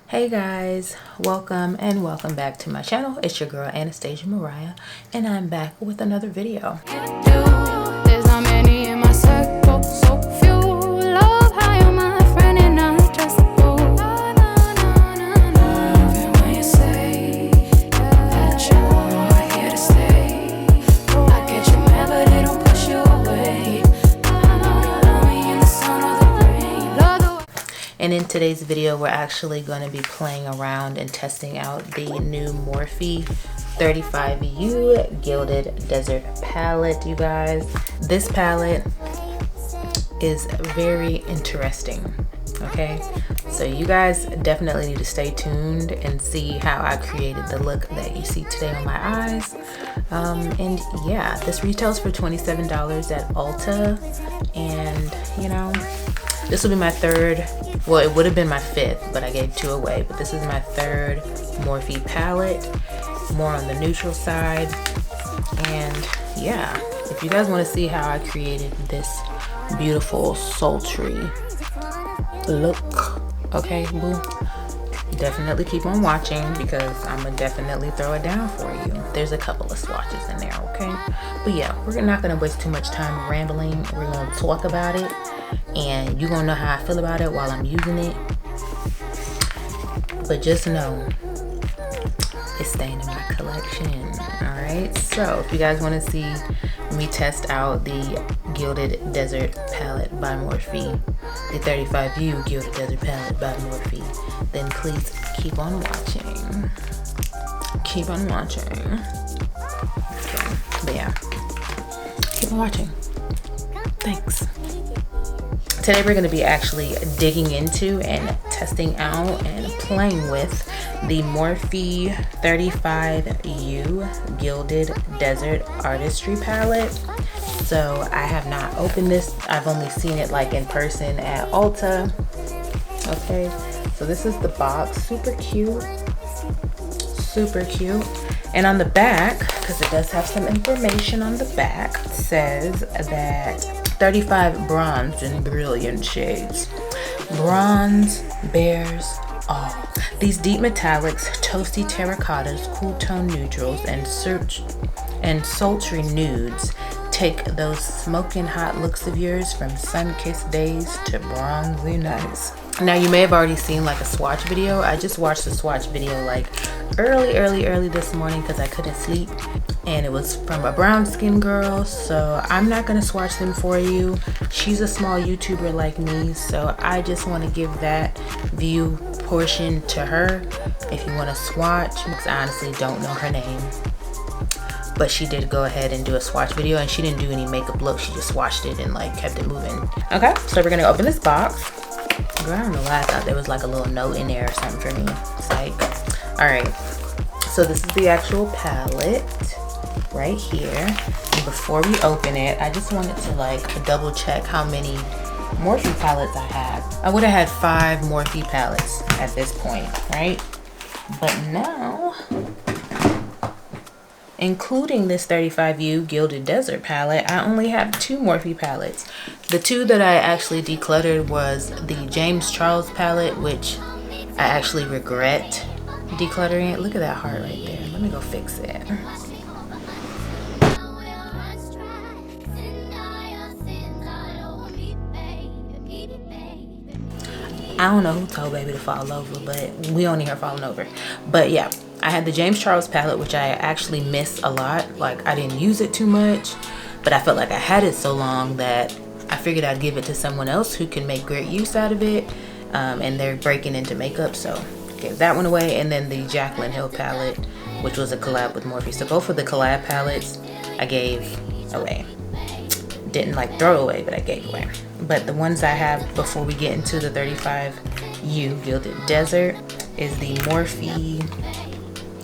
Hey guys, welcome and welcome back to my channel. It's your girl Anastassja.Mariah and I'm back with another video. There's not many in my circle, so few. Love how you're my friend and not just a fool. Love it when you say that you're here to stay. I get you mad but they don't push you away. I know you love me in the sun or the rain. Love the way. And in today's video, we're actually going to be playing around and testing out the new Morphe 35U Gilded Desert palette, you guys. This palette is very interesting, okay? So you guys definitely need to stay tuned and see how I created the look that you see today on my eyes. And yeah, this retails for $27 at Ulta, and you know, this will be my third, well, it would have been my fifth, but I gave two away, but this is my third Morphe palette, more on the neutral side. And yeah, if you guys want to see how I created this beautiful sultry look, okay, boo, definitely keep on watching because I'm gonna definitely throw it down for you. There's a couple of swatches in there, okay? But yeah, we're not gonna waste too much time rambling. We're gonna talk about it and you're gonna know how I feel about it while I'm using it. But just know it's staying in my collection. All right, so if you guys want to see me test out the Gilded Desert palette by Morphe, the 35U Gilded Desert palette by Morphe, then please keep on watching. Keep on watching. Okay. But yeah, keep on watching. Thanks. Today we're going to be actually digging into and testing out and playing with the Morphe 35U Gilded Desert Artistry palette. So I have not opened this. I've only seen it like in person at Ulta. Okay, so this is the box. Super cute. Super cute. And on the back, because it does have some information on the back, it says that 35 bronze and brilliant shades. Bronze bears all. These deep metallics, toasty terracottas, cool tone neutrals, and sultry nudes take those smoking hot looks of yours from sun-kissed days to bronzy nights. Now you may have already seen like a swatch video. I just watched the swatch video like early this morning because I couldn't sleep, and it was from a brown skin girl, so I'm not gonna swatch them for you. She's a small YouTuber like me, so I just want to give that view portion to her if you want to swatch, because I honestly don't know her name. But she did go ahead and do a swatch video, and she didn't do any makeup look. She just swatched it and like kept it moving. Okay, so we're gonna open this box. Girl, I don't know why I thought there was like a little note in there or something for me. It's like, all right, so this is the actual palette right here. And before we open it, I just wanted to like double check how many Morphe palettes I have. I would have had 5 Morphe palettes at this point, right? But now, including this 35U Gilded Desert palette, I only have 2 Morphe palettes. The 2 that I actually decluttered was the James Charles palette, which I actually regret decluttering it. Look at that heart right there. Let me go fix it. I don't know who told baby to fall over, but we only hear falling over. But yeah, I had the James Charles palette, which I actually miss a lot. Like, I didn't use it too much, but I felt like I had it so long that I figured I'd give it to someone else who can make great use out of it. And they're breaking into makeup, so gave that one away. And then the Jaclyn Hill palette, which was a collab with Morphe. So both of the collab palettes I gave away. Didn't like throw away, but I gave away. But the ones I have before we get into the 35U Gilded Desert is the Morphe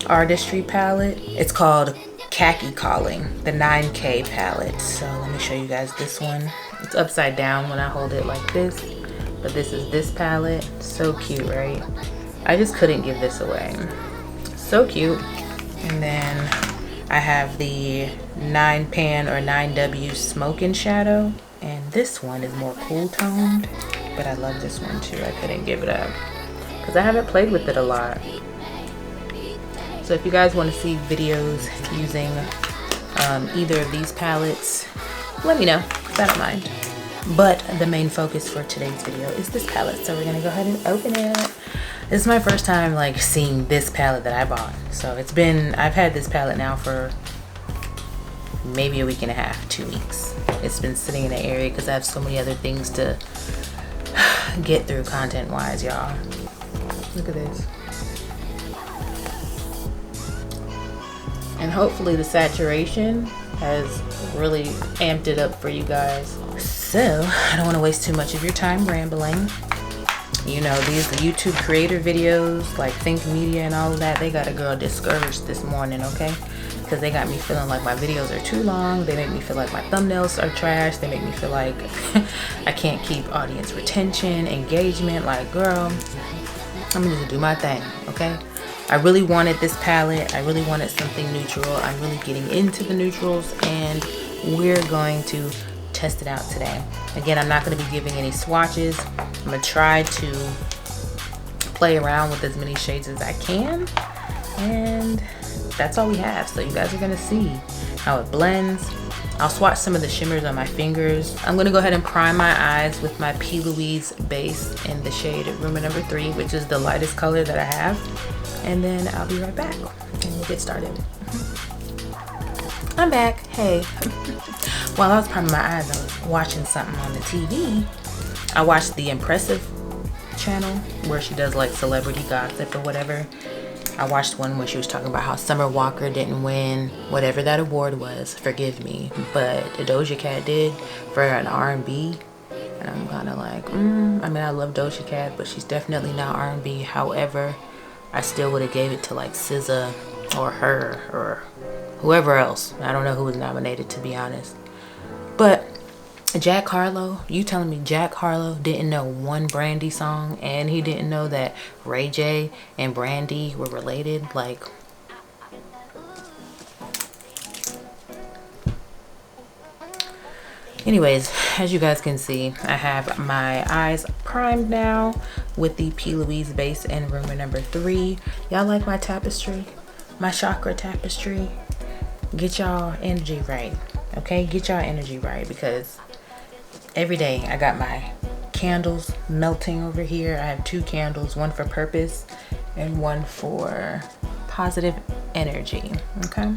Artistry palette. It's called Khaki Calling, the 9K palette. So let me show you guys this one. It's upside down when I hold it like this, but this is this palette. So cute, right? I just couldn't give this away. So cute. And then I have the 9Pan or 9W Smoke Shadow, and this one is more cool toned, but I love this one too. I couldn't give it up. because I haven't played with it a lot. So if you guys want to see videos using either of these palettes, let me know, because I don't mind. But the main focus for today's video is this palette, so we're gonna go ahead and open it. This is my first time like seeing this palette that I bought. So it's been, I've had this palette now for maybe a week and a half, 2 weeks. It's been sitting in the area because I have so many other things to get through content wise, y'all. Look at this. And hopefully the saturation has really amped it up for you guys. So I don't want to waste too much of your time rambling. You know, these YouTube creator videos like Think Media and all of that, they got a girl discouraged this morning, okay? Because they got me feeling like my videos are too long. They make me feel like my thumbnails are trash. They make me feel like I can't keep audience retention, engagement. Like, girl, I'm gonna just do my thing, okay? I really wanted this palette. I really wanted something neutral. I'm really getting into the neutrals, and we're going to test it out today. Again, I'm not going to be giving any swatches. I'm going to try to play around with as many shades as I can, and that's all we have. So you guys are going to see how it blends. I'll swatch some of the shimmers on my fingers. I'm going to go ahead and prime my eyes with my P. Louise base in the shade Room Number 3, which is the lightest color that I have. And then I'll be right back and we'll get started. I'm back. Hey. While I was priming my eyes, I was watching something on the TV. I watched the Impressive channel where she does like celebrity gossip or whatever. I watched one where she was talking about how Summer Walker didn't win whatever that award was, forgive me, but Doja Cat did for an R&B. And I'm kind of like, I mean, I love Doja Cat, but she's definitely not R&B. However, I still would have gave it to like SZA or her or whoever else. I don't know who was nominated, to be honest. But Jack Harlow, you telling me Jack Harlow didn't know one Brandy song, and he didn't know that Ray J and Brandy were related? Like, anyways, as you guys can see, I have my eyes primed now with the P. Louise base in Room Number 3. Y'all like my tapestry? My chakra tapestry? Get y'all energy right, okay? Get y'all energy right, because every day I got my candles melting over here. I have 2 candles, one for purpose and one for positive energy, okay?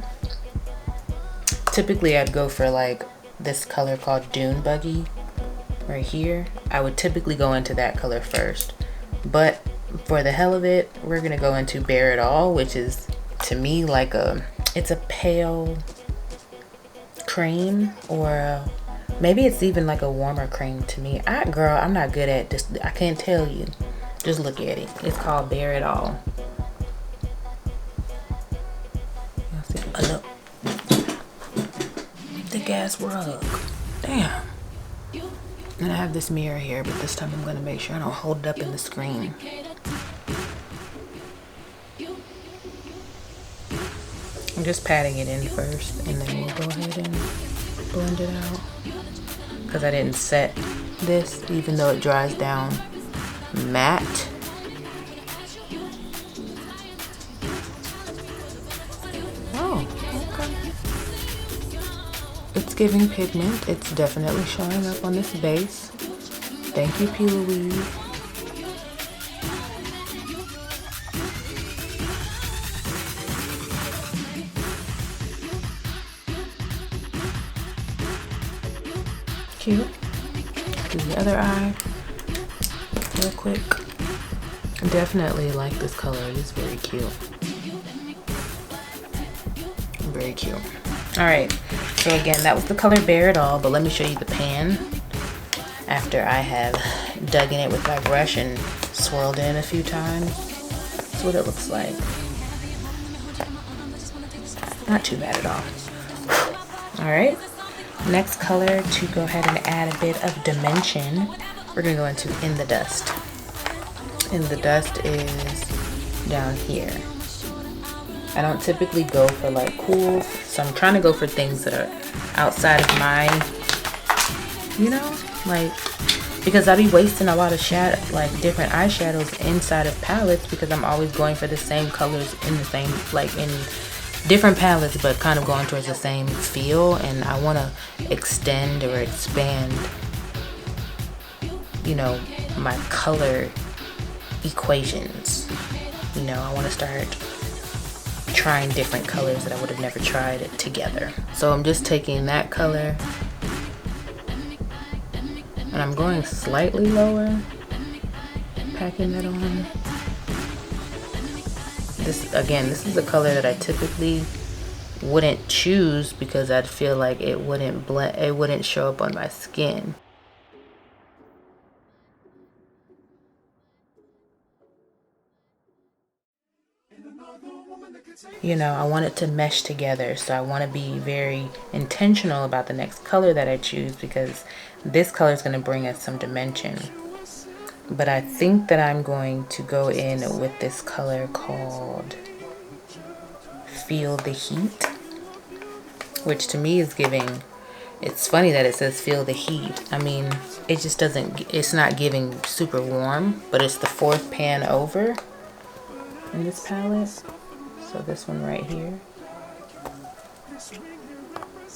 Typically I'd go for like this color called Dune Buggy right here. I would typically go into that color first, but for the hell of it, we're gonna go into Bare It All, which is to me like it's a pale cream, or maybe it's even like a warmer cream to me. Girl, I'm not good at this. I can't tell you. Just look at it. It's called Bare It All. Look. Thick ass rug. Damn. And I have this mirror here, but this time I'm going to make sure I don't hold it up in the screen. I'm just patting it in first, and then we'll go ahead and blend it out. Because I didn't set this, even though it dries down matte. Oh, okay. It's giving pigment. It's definitely showing up on this base. Thank you, P. Louise. Cute. Do the other eye real quick. I definitely like this color. It is very cute. Very cute. All right, so again, that was the color Bare It All, but let me show you the pan after I have dug in it with my brush and swirled in a few times. That's what it looks like. Not too bad at all. All right, next color to go ahead and add a bit of dimension, we're gonna go into In the Dust. In the Dust is down here. I don't typically go for like cools, so I'm trying to go for things that are outside of my, you know, like because I be wasting a lot of shadow, like different eyeshadows inside of palettes, because I'm always going for the same colors in the same, like in different palettes, but kind of going towards the same feel. And I want to extend or expand, you know, my color equations. You know, I want to start trying different colors that I would have never tried together. So I'm just taking that color and I'm going slightly lower, packing that on. This, again, this is a color that I typically wouldn't choose because I'd feel like it wouldn't blend, it wouldn't show up on my skin. You know, I want it to mesh together, so I want to be very intentional about the next color that I choose, because this color is going to bring us some dimension. But I think that I'm going to go in with this color called Feel the Heat, which to me is giving, it's funny that it says feel the heat. I mean, it just doesn't, it's not giving super warm, but it's the fourth pan over in this palette. So this one right here.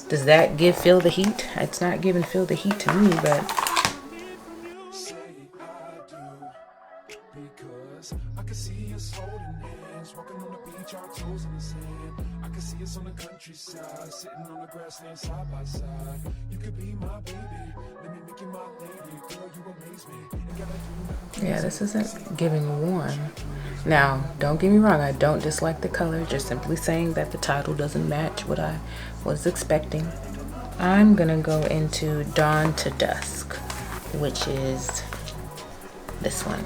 Does that give feel the heat? It's not giving feel the heat to me, but I can see us holding hands, walking on the beach, our toes in the sand. I can see us on the countryside, sitting on the grassland side by side. You could be my baby, let me make you my lady. Girl, you amaze me. Yeah, this isn't giving warm. Now, don't get me wrong, I don't dislike the color, just simply saying that the title doesn't match what I was expecting. I'm gonna go into Dawn to Dusk, which is this one.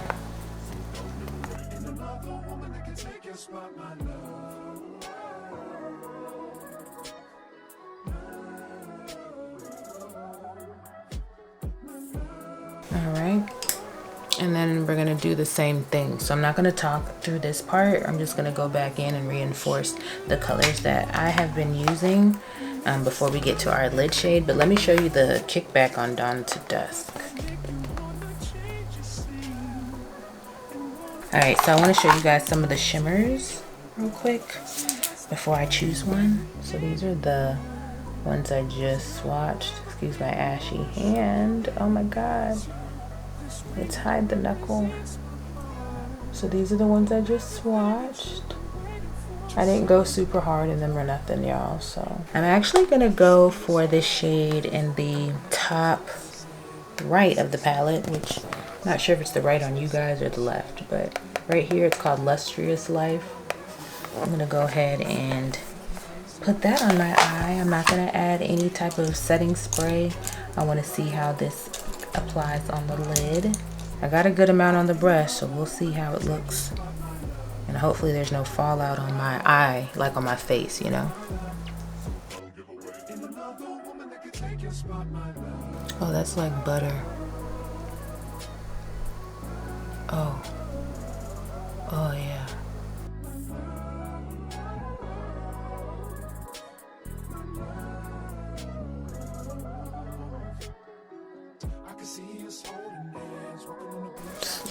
Alright, and then we're gonna do the same thing. So I'm not gonna talk through this part. I'm just gonna go back in and reinforce the colors that I have been using before we get to our lid shade. But let me show you the kickback on Dawn to Dusk. Alright, so I want to show you guys some of the shimmers real quick before I choose one. So these are the ones I just swatched. Excuse my ashy hand. Oh my god. Let's hide the knuckle. So these are the ones I just swatched. I didn't go super hard in them or nothing, y'all. So I'm actually gonna go for this shade in the top right of the palette, which I'm not sure if it's the right on you guys or the left, but right here it's called Lustrous Life. I'm gonna go ahead and put that on my eye. I'm not gonna add any type of setting spray. I want to see how this applies on the lid. I got a good amount on the brush, so we'll see how it looks. And hopefully there's no fallout on my eye, like on my face, you know? Oh, that's like butter. Oh. Oh, yeah.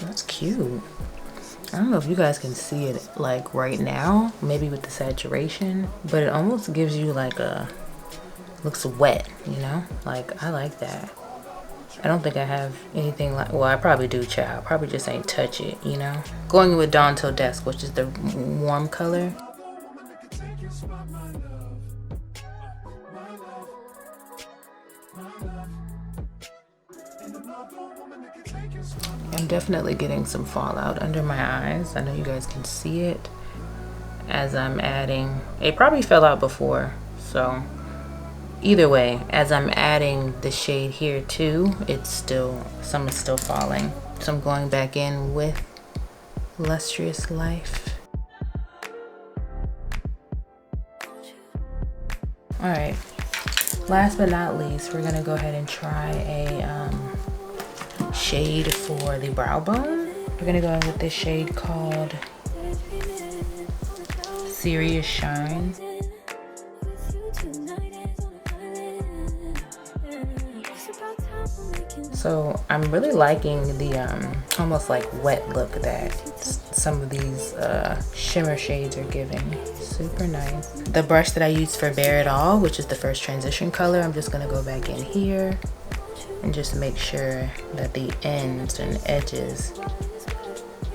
That's cute. I don't know if you guys can see it like right now, maybe with the saturation, but it almost gives you like a, looks wet, you know? Like, I like that. I don't think I have anything like, well, I probably do, child. Probably just ain't touch it, you know? Going with Dawn Till Dusk, which is the warm color. I'm definitely getting some fallout under my eyes. I know you guys can see it as I'm adding. It probably fell out before, so either way, as I'm adding the shade here too, it's still, some is still falling. So I'm going back in with Lustrous Life. All right, last but not least, we're gonna go ahead and try a shade for the brow bone. We're gonna go in with this shade called Serious Shine. So I'm really liking the almost like wet look that some of these shimmer shades are giving. Super nice. The brush that I used for Bare It All, which is the first transition color, I'm just gonna go back in here and just make sure that the ends and edges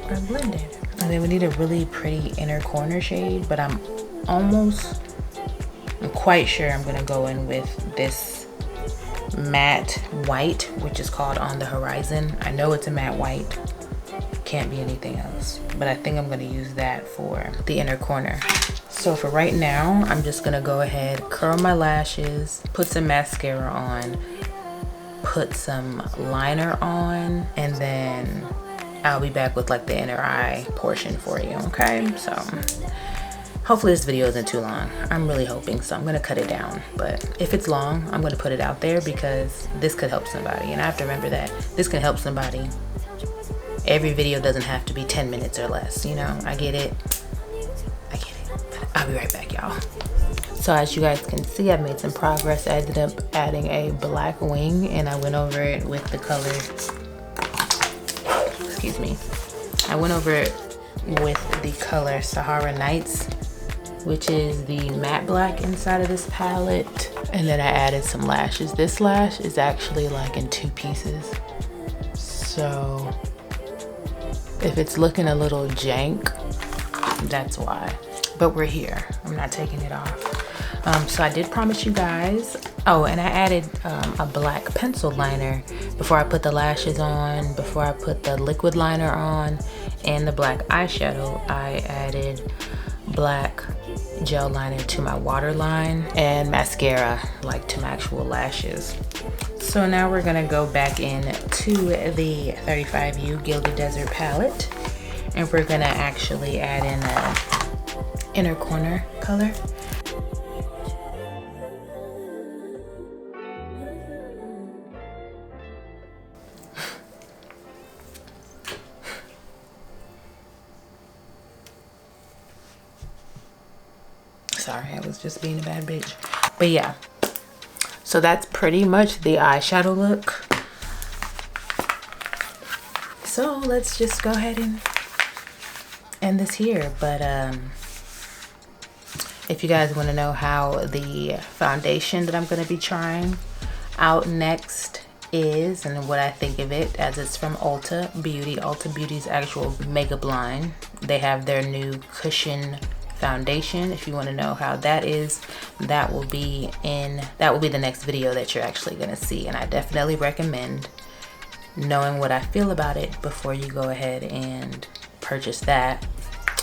are blended. And then we need a really pretty inner corner shade, but I'm quite sure I'm gonna go in with this matte white, which is called On the Horizon. I know it's a matte white, can't be anything else, but I think I'm gonna use that for the inner corner. So for right now, I'm just gonna go ahead, curl my lashes, put some mascara on, put some liner on, and then I'll be back with like the inner eye portion for you, okay? So hopefully this video isn't too long. I'm really hoping, so I'm gonna cut it down. But if it's long, I'm gonna put it out there because this could help somebody. And I have to remember that this can help somebody. Every video doesn't have to be 10 minutes or less, you know? I get it. I'll be right back, y'all. So as you guys can see, I've made some progress. I ended up adding a black wing and I went over it with the color, excuse me. I went over it with the color Sahara Nights, which is the matte black inside of this palette. And then I added some lashes. This lash is actually like in 2 pieces. So if it's looking a little jank, that's why. But we're here, I'm not taking it off. So I did promise you guys, oh, and I added a black pencil liner before I put the lashes on, before I put the liquid liner on, and the black eyeshadow. I added black gel liner to my waterline and mascara like to my actual lashes. So now we're gonna go back in to the 35U Gilded Desert palette, and we're gonna actually add in a inner corner color. Sorry, I was just being a bad bitch. But yeah, so that's pretty much the eyeshadow look. So let's just go ahead and end this here. But if you guys want to know how the foundation that I'm going to be trying out next is and what I think of it, as it's from Ulta Beauty. Ulta Beauty's actual makeup line. They have their new cushion foundation. If you want to know how that is, that will be the next video that you're actually going to see. And I definitely recommend knowing what I feel about it before you go ahead and purchase that.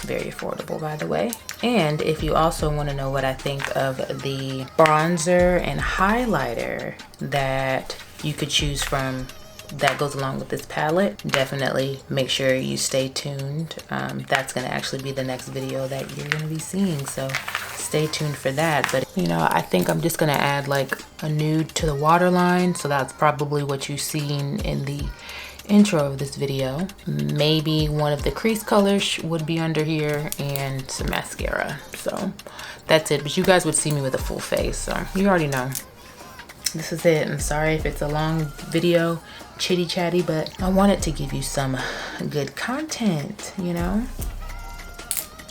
Very affordable, by the way. And if you also want to know what I think of the bronzer and highlighter that you could choose from that goes along with this palette, definitely make sure you stay tuned. That's going to actually be the next video that you're going to be seeing, so stay tuned for that. But you know, I think I'm just going to add like a nude to the waterline, so that's probably what you've seen in the intro of this video. Maybe one of the crease colors would be under here and some mascara. So that's it, but you guys would see me with a full face, so you already know. This is it. I'm sorry if it's a long video, chitty chatty, but I wanted to give you some good content, you know,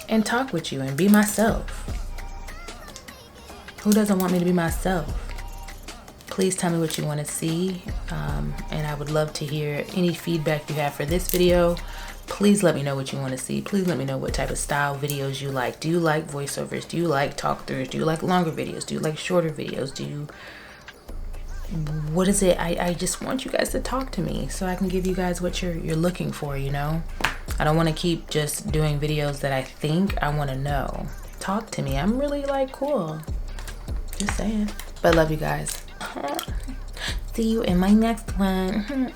and talk with you and be myself. Who doesn't want me to be myself? Please tell me what you want to see, and I would love to hear any feedback you have for this video. Please let me know what you want to see. Please let me know what type of style videos you like. Do you like voiceovers? Do you like talk throughs? Do you like longer videos? Do you like shorter videos? What is it? I just want you guys to talk to me so I can give you guys what you're looking for, you know? I don't want to keep just doing videos that I think. I want to know. Talk to me. I'm really like cool. Just saying. But I love you guys. See you in my next one.